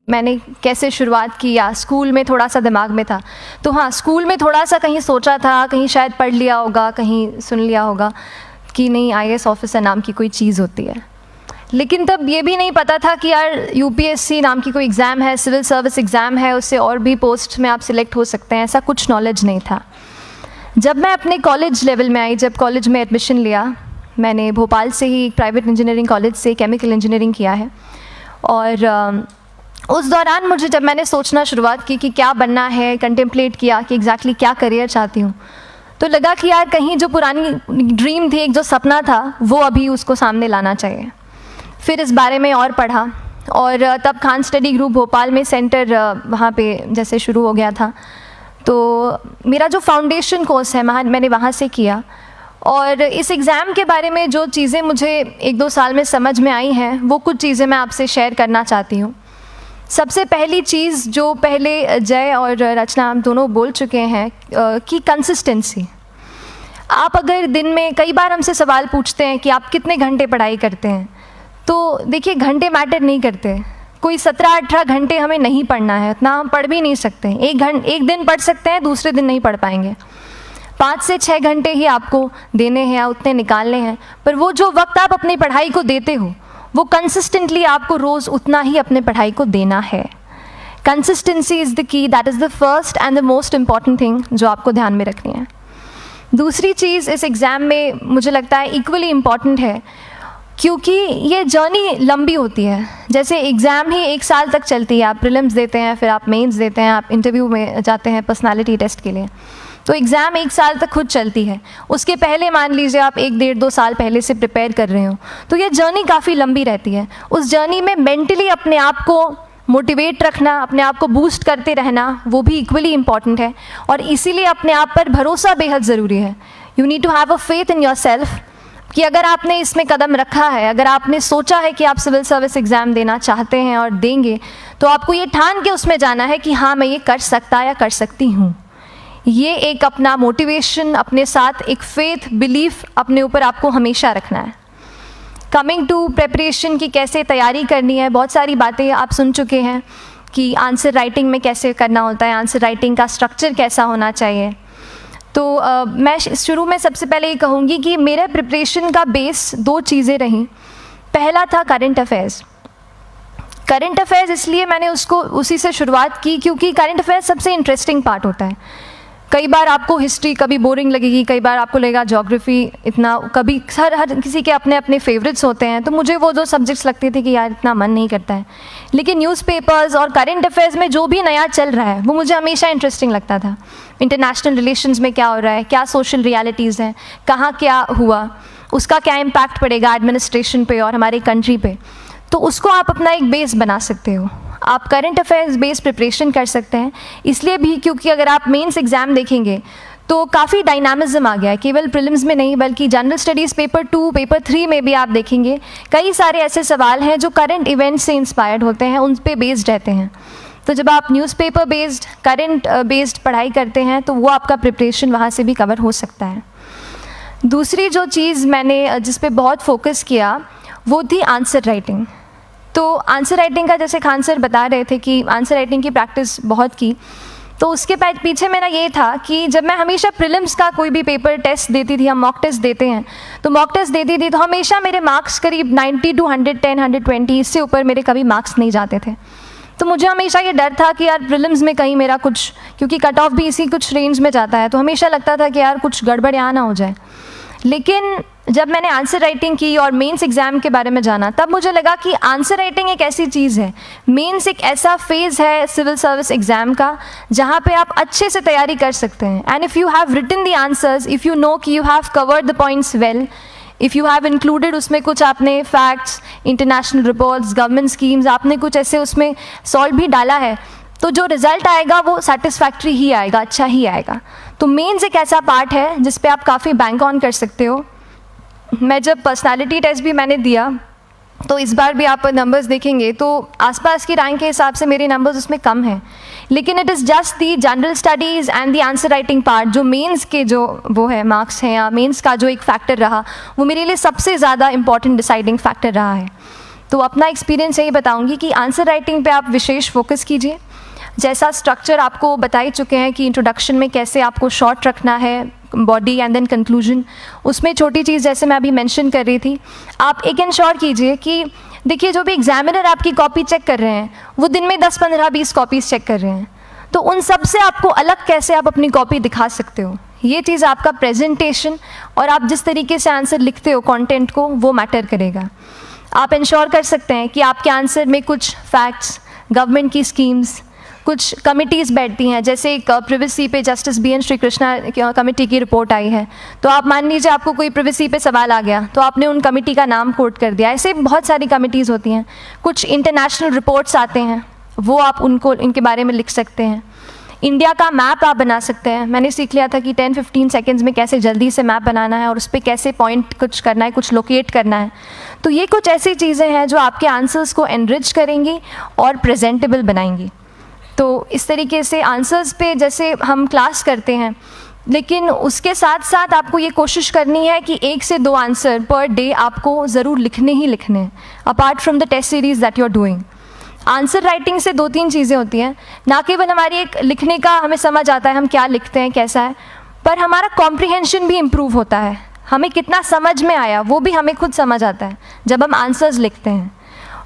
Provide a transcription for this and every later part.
मैंने कैसे शुरुआत की या स्कूल में थोड़ा सा दिमाग में था। तो हाँ, स्कूल में थोड़ा सा कहीं सोचा था, कहीं शायद पढ़ लिया होगा, कहीं सुन लिया होगा कि नहीं आईएएस ऑफिसर नाम की कोई चीज़ होती है। लेकिन तब ये भी नहीं पता था कि यार यूपीएससी नाम की कोई एग्ज़ाम है, सिविल सर्विस एग्ज़ाम है, उससे और भी पोस्ट में आप सिलेक्ट हो सकते हैं, ऐसा कुछ नॉलेज नहीं था। जब मैं अपने कॉलेज लेवल में आई, जब कॉलेज में एडमिशन लिया, मैंने भोपाल से ही एक प्राइवेट इंजीनियरिंग कॉलेज से केमिकल इंजीनियरिंग किया है। और उस दौरान मुझे जब मैंने सोचना शुरुआत की कि क्या बनना है, कंटेम्पलेट किया कि एग्जैक्टली क्या करियर चाहती हूँ, तो लगा कि यार कहीं जो पुरानी ड्रीम थी, एक जो सपना था, वो अभी उसको सामने लाना चाहिए। फिर इस बारे में और पढ़ा और तब खान स्टडी ग्रुप भोपाल में सेंटर वहाँ पे जैसे शुरू हो गया था, तो मेरा जो फाउंडेशन कोर्स है मैंने वहाँ से किया। और इस एग्ज़ाम के बारे में जो चीज़ें मुझे 1-2 साल में समझ में आई हैं, वो कुछ चीज़ें मैं आपसे शेयर करना चाहती हूँ। सबसे पहली चीज़ जो पहले जय और रचना हम दोनों बोल चुके हैं कि कंसिस्टेंसी। आप अगर दिन में, कई बार हमसे सवाल पूछते हैं कि आप कितने घंटे पढ़ाई करते हैं, तो देखिए घंटे मैटर नहीं करते। कोई 17-18 घंटे हमें नहीं पढ़ना है, इतना हम पढ़ भी नहीं सकते। एक दिन पढ़ सकते हैं, दूसरे दिन नहीं पढ़ पाएंगे। 5 से 6 घंटे ही आपको देने हैं या उतने निकालने हैं, पर वो जो वक्त आप अपनी पढ़ाई को देते हो, वो कंसिस्टेंटली आपको रोज़ उतना ही अपने पढ़ाई को देना है। Consistency is the key, that is the first and the most important thing जो आपको ध्यान में रखनी है। दूसरी चीज़ इस एग्ज़ाम में मुझे लगता है इक्वली इम्पॉर्टेंट है, क्योंकि ये जर्नी लंबी होती है। जैसे एग्ज़ाम ही 1 साल तक चलती है, आप प्रीलिम्स देते हैं, फिर आप मेंस देते हैं, आप इंटरव्यू में जाते हैं पर्सनालिटी टेस्ट के लिए, तो एग्ज़ाम 1 साल तक खुद चलती है। उसके पहले मान लीजिए आप 1-1.5-2 साल पहले से प्रिपेयर कर रहे हो, तो ये जर्नी काफ़ी लंबी रहती है। उस जर्नी में मेंटली अपने आप को मोटिवेट रखना, अपने आप को बूस्ट करते रहना, वो भी इक्वली इम्पॉर्टेंट है। और इसीलिए अपने आप पर भरोसा बेहद ज़रूरी है। You need to have a faith in yourself कि अगर आपने इसमें कदम रखा है, अगर आपने सोचा है कि आप सिविल सर्विस एग्ज़ाम देना चाहते हैं और देंगे, तो आपको ये ठान के उसमें जाना है कि हाँ मैं ये कर सकता या कर सकती हूँ। ये एक अपना मोटिवेशन, अपने साथ एक फेथ, बिलीफ अपने ऊपर आपको हमेशा रखना है। कमिंग टू प्रेपरेशन की कैसे तैयारी करनी है, बहुत सारी बातें आप सुन चुके हैं कि आंसर राइटिंग में कैसे करना होता है, आंसर राइटिंग का स्ट्रक्चर कैसा होना चाहिए। तो मैं शुरू में सबसे पहले ये कहूँगी कि मेरे प्रिपरेशन का बेस 2 चीज़ें रहीं। पहला था करंट अफेयर्स। करंट अफेयर्स इसलिए मैंने उसी से शुरुआत की क्योंकि करंट अफेयर्स सबसे इंटरेस्टिंग पार्ट होता है। कई बार आपको हिस्ट्री कभी बोरिंग लगेगी, कई बार आपको लगेगा ज्योग्राफी इतना, कभी हर किसी के अपने अपने फेवरेट्स होते हैं। तो मुझे वो 2 सब्जेक्ट्स लगते थे कि यार इतना मन नहीं करता है, लेकिन न्यूज़पेपर्स और करंट अफेयर्स में जो भी नया चल रहा है वो मुझे हमेशा इंटरेस्टिंग लगता था। इंटरनेशनल रिलेशंस में क्या हो रहा है, क्या सोशल रियलिटीज़ हैं, कहाँ क्या हुआ, उसका क्या इम्पैक्ट पड़ेगा एडमिनिस्ट्रेशन पे और हमारी कंट्री पे, तो उसको आप अपना एक बेस बना सकते हो। आप करंट अफेयर्स बेस्ड प्रिपरेशन कर सकते हैं, इसलिए भी क्योंकि अगर आप मेंस एग्ज़ाम देखेंगे तो काफ़ी डायनामिज्म आ गया है, केवल प्रीलिम्स में नहीं बल्कि जनरल स्टडीज़ पेपर 2, पेपर 3 में भी आप देखेंगे कई सारे ऐसे सवाल हैं जो करंट इवेंट्स से इंस्पायर्ड होते हैं, उन पे बेस्ड रहते हैं। तो जब आप न्यूज़पेपर बेस्ड, करंट बेस्ड पढ़ाई करते हैं तो वो आपका प्रिपरेशन वहाँ से भी कवर हो सकता है। दूसरी जो चीज़ मैंने जिस पे बहुत फोकस किया वो थी आंसर राइटिंग। तो आंसर राइटिंग का जैसे खान सर बता रहे थे कि आंसर राइटिंग की प्रैक्टिस बहुत की, तो उसके पीछे मेरा ये था कि जब मैं हमेशा प्रीलिम्स का कोई भी पेपर टेस्ट देती थी, हम मॉक टेस्ट देते हैं, तो मॉक टेस्ट देती थी तो हमेशा मेरे मार्क्स करीब 90 to 110, 120, इससे ऊपर मेरे कभी मार्क्स नहीं जाते थे। तो मुझे हमेशा ये डर था कि यार प्रीलिम्स में कहीं मेरा कुछ, क्योंकि कट ऑफ भी इसी कुछ रेंज में जाता है, तो हमेशा लगता था कि यार कुछ गड़बड़ यहाँ ना हो जाए। लेकिन जब मैंने आंसर राइटिंग की और मेंस एग्ज़ाम के बारे में जाना, तब मुझे लगा कि आंसर राइटिंग एक ऐसी चीज़ है, मेंस एक ऐसा फेज़ है सिविल सर्विस एग्ज़ाम का जहाँ पे आप अच्छे से तैयारी कर सकते हैं। And if you have written the answers, if you know कि you have covered the points well, if you have included उसमें कुछ आपने facts, international reports, government schemes, आपने कुछ ऐसे उसमें सॉल्व भी डाला है, तो जो रिज़ल्ट आएगा वो सेटिस्फैक्ट्री ही आएगा, अच्छा ही आएगा। तो मेंस एक ऐसा पार्ट है जिस पे आप काफ़ी बैंक ऑन कर सकते हो। मैं जब पर्सनालिटी टेस्ट भी मैंने दिया, तो इस बार भी आप नंबर्स देखेंगे तो आसपास की रैंक के हिसाब से मेरे नंबर्स उसमें कम हैं, लेकिन it is just the general studies and the answer writing part, जो मेंस के जो वो है मार्क्स हैं या मेंस का जो एक फैक्टर रहा, वो मेरे लिए सबसे ज़्यादा इंपॉर्टेंट डिसाइडिंग फैक्टर रहा है। तो अपना एक्सपीरियंस यही बताऊंगी कि आंसर राइटिंग पे आप विशेष फोकस कीजिए। जैसा स्ट्रक्चर आपको बता ही चुके हैं कि इंट्रोडक्शन में कैसे आपको शॉर्ट रखना है, बॉडी एंड देन कंक्लूजन, उसमें छोटी चीज़ जैसे मैं अभी मेंशन कर रही थी, आप एक इंश्योर कीजिए कि देखिए जो भी एग्जामिनर आपकी कॉपी चेक कर रहे हैं वो दिन में 10, 15, 20 कॉपीज़ चेक कर रहे हैं, तो उन सब से आपको अलग कैसे आप अपनी कॉपी दिखा सकते हो, ये चीज़ आपका प्रेजेंटेशन और आप जिस तरीके से आंसर लिखते हो कंटेंट को, वो मैटर करेगा। आप इंश्योर कर सकते हैं कि आपके आंसर में कुछ फैक्ट्स, गवर्नमेंट की स्कीम्स, कुछ कमिटीज़ बैठती हैं, जैसे एक प्रिवेसी पे जस्टिस BN श्रीकृष्णा कमेटी की रिपोर्ट आई है, तो आप मान लीजिए आपको कोई प्रिवेसी पे सवाल आ गया तो आपने उन कमेटी का नाम कोट कर दिया। ऐसे बहुत सारी कमिटीज़ होती हैं। कुछ इंटरनेशनल रिपोर्ट्स आते हैं, वो आप उनको इनके बारे में लिख सकते हैं। इंडिया का मैप आप बना सकते हैं। मैंने सीख लिया था कि 10-15 सेकेंड्स में कैसे जल्दी से मैप बनाना है और उस पर कैसे पॉइंट कुछ करना है, कुछ लोकेट करना है। तो ये कुछ ऐसी चीज़ें हैं जो आपके आंसर्स को एनरिच करेंगी और प्रेजेंटेबल बनाएंगी। तो इस तरीके से आंसर्स पे जैसे हम क्लास करते हैं, लेकिन उसके साथ साथ आपको ये कोशिश करनी है कि 1 से 2 आंसर पर डे आपको ज़रूर लिखने ही लिखने हैं, apart from the test series that you are doing. Answer writing से 2-3 चीज़ें होती हैं, ना केवल हमारी एक लिखने का हमें समझ आता है हम क्या लिखते हैं कैसा है, पर हमारा कॉम्प्रिहेंशन भी इम्प्रूव होता है। हमें कितना समझ में आया वो भी हमें खुद समझ आता है जब हम आंसर्स लिखते हैं।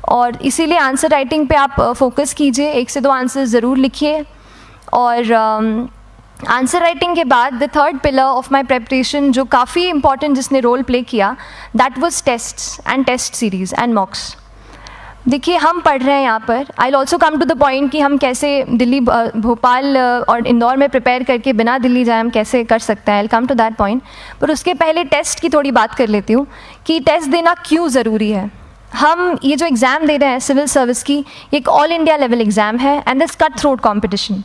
और इसीलिए आंसर राइटिंग पे आप फोकस कीजिए, 1 से 2 आंसर ज़रूर लिखिए। और आंसर राइटिंग के बाद the third pillar of my preparation जो काफ़ी इंपॉर्टेंट जिसने रोल प्ले किया, that was tests and test series and mocks. देखिए हम पढ़ रहे हैं यहाँ पर, I will also come to the point कि हम कैसे दिल्ली, भोपाल और इंदौर में प्रिपेयर करके बिना दिल्ली जाए हम कैसे कर सकते हैं, I will come to that point. पर उसके पहले टेस्ट की थोड़ी बात कर लेती हूँ कि टेस्ट देना क्यों ज़रूरी है। हम ये जो एग्ज़ाम दे रहे हैं सिविल सर्विस की, एक ऑल इंडिया लेवल एग्ज़ाम है and this cut throat competition.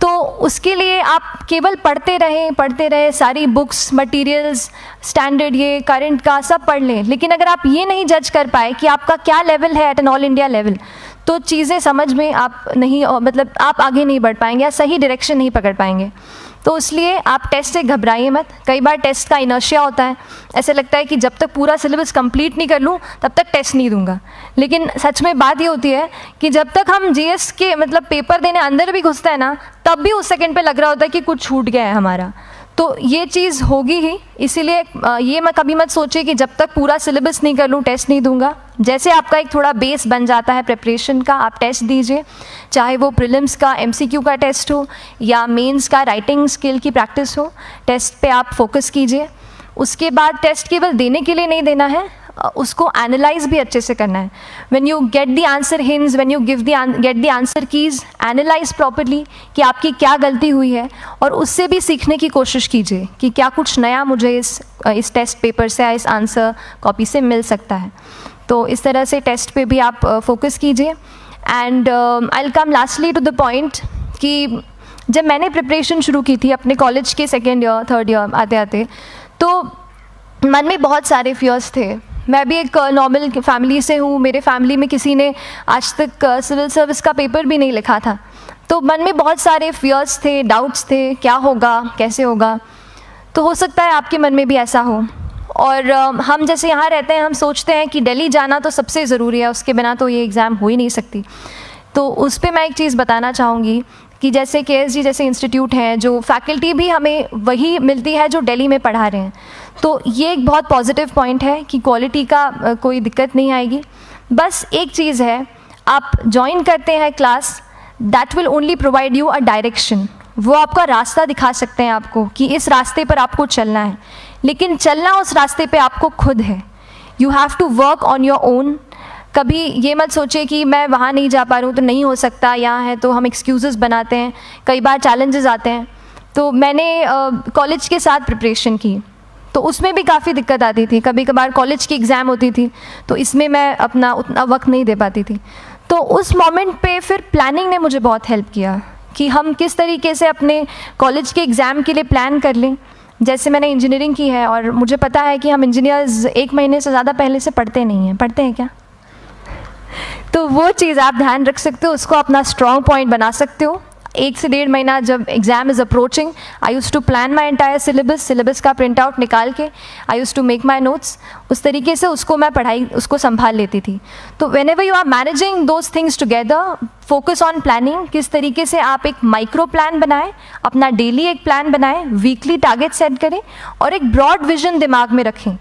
तो उसके लिए आप केवल पढ़ते रहें, सारी बुक्स, मटेरियल्स, स्टैंडर्ड ये करंट का सब पढ़ लें, लेकिन अगर आप ये नहीं जज कर पाए कि आपका क्या लेवल है at an all India level, तो चीज़ें समझ में आप नहीं, मतलब आप आगे नहीं बढ़ पाएंगे या सही डायरेक्शन नहीं पकड़ पाएंगे। तो इसलिए आप टेस्ट से घबराइए मत। कई बार टेस्ट का इनर्शिया होता है, ऐसे लगता है कि जब तक पूरा सिलेबस कंप्लीट नहीं कर लूँ तब तक टेस्ट नहीं दूंगा, लेकिन सच में बात ये होती है कि जब तक हम GS के मतलब पेपर देने अंदर भी घुसते हैं ना, तब भी उस सेकंड पे लग रहा होता है कि कुछ छूट गया है हमारा। तो ये चीज़ होगी ही, इसीलिए ये मैं कभी मत सोचिए कि जब तक पूरा सिलेबस नहीं कर लूँ टेस्ट नहीं दूंगा। जैसे आपका एक थोड़ा बेस बन जाता है प्रिपरेशन का, आप टेस्ट दीजिए, चाहे वो प्रीलिम्स का MCQ का टेस्ट हो या मेंस का राइटिंग स्किल की प्रैक्टिस हो, टेस्ट पे आप फोकस कीजिए। उसके बाद टेस्ट केवल देने के लिए नहीं देना है, उसको एनालाइज भी अच्छे से करना है। When you get the answer hints, when you get the answer keys, analyse properly कि आपकी क्या गलती हुई है और उससे भी सीखने की कोशिश कीजिए कि क्या कुछ नया मुझे इस टेस्ट पेपर से या इस आंसर कॉपी से मिल सकता है। तो इस तरह से टेस्ट पे भी आप फोकस कीजिए। And I will come lastly to the point कि जब मैंने प्रिपरेशन शुरू की थी अपने कॉलेज के 2nd ईयर 3rd ईयर आते आते, तो मन में बहुत सारे फियर्स थे। मैं भी एक नॉर्मल फैमिली से हूँ, मेरे फैमिली में किसी ने आज तक सिविल सर्विस का पेपर भी नहीं लिखा था, तो मन में बहुत सारे फियर्स थे, डाउट्स थे, क्या होगा, कैसे होगा। तो हो सकता है आपके मन में भी ऐसा हो। और हम जैसे यहाँ रहते हैं, हम सोचते हैं कि दिल्ली जाना तो सबसे ज़रूरी है, उसके बिना तो ये एग्ज़ाम हो ही नहीं सकती। तो उस पर मैं एक चीज़ बताना चाहूँगी कि जैसे KSG जैसे इंस्टीट्यूट हैं, जो फैकल्टी भी हमें वही मिलती है जो दिल्ली में पढ़ा रहे हैं, तो ये एक बहुत पॉजिटिव पॉइंट है कि क्वालिटी का कोई दिक्कत नहीं आएगी। बस एक चीज़ है, आप ज्वाइन करते हैं class, that will only provide you a direction. वो आपका रास्ता दिखा सकते हैं आपको कि इस रास्ते पर आपको चलना है, लेकिन चलना उस रास्ते पे आपको खुद है। You have to work on your own. कभी ये मत सोचे कि मैं वहाँ नहीं जा पा रहा हूँ तो नहीं हो सकता, यहाँ है, तो हम एक्सक्यूज़ेस बनाते हैं। कई बार चैलेंजेस आते हैं। तो मैंने कॉलेज के साथ प्रिपरेशन की, तो उसमें भी काफ़ी दिक्कत आती थी। कभी कभार कॉलेज की एग्ज़ाम होती थी तो इसमें मैं अपना उतना वक्त नहीं दे पाती थी। तो उस मोमेंट पे फिर प्लानिंग ने मुझे बहुत हेल्प किया कि हम किस तरीके से अपने कॉलेज के एग्ज़ाम के लिए प्लान कर लें। जैसे मैंने इंजीनियरिंग की है और मुझे पता है कि हम इंजीनियर्स 1 महीने से ज़्यादा पहले से पढ़ते नहीं हैं। पढ़ते हैं क्या? तो वो चीज़ आप ध्यान रख सकते हो, उसको अपना स्ट्रॉन्ग पॉइंट बना सकते हो। 1 से 1.5 महीना जब exam is approaching, I use to plan my entire syllabus का प्रिंट आउट निकाल के I use to make my notes, उस तरीके से उसको मैं उसको संभाल लेती थी। तो whenever you are managing those things together, focus on planning, किस तरीके से आप एक माइक्रो प्लान बनाएं, अपना डेली एक प्लान बनाएं, वीकली टारगेट सेट करें और एक ब्रॉड विजन दिमाग में रखें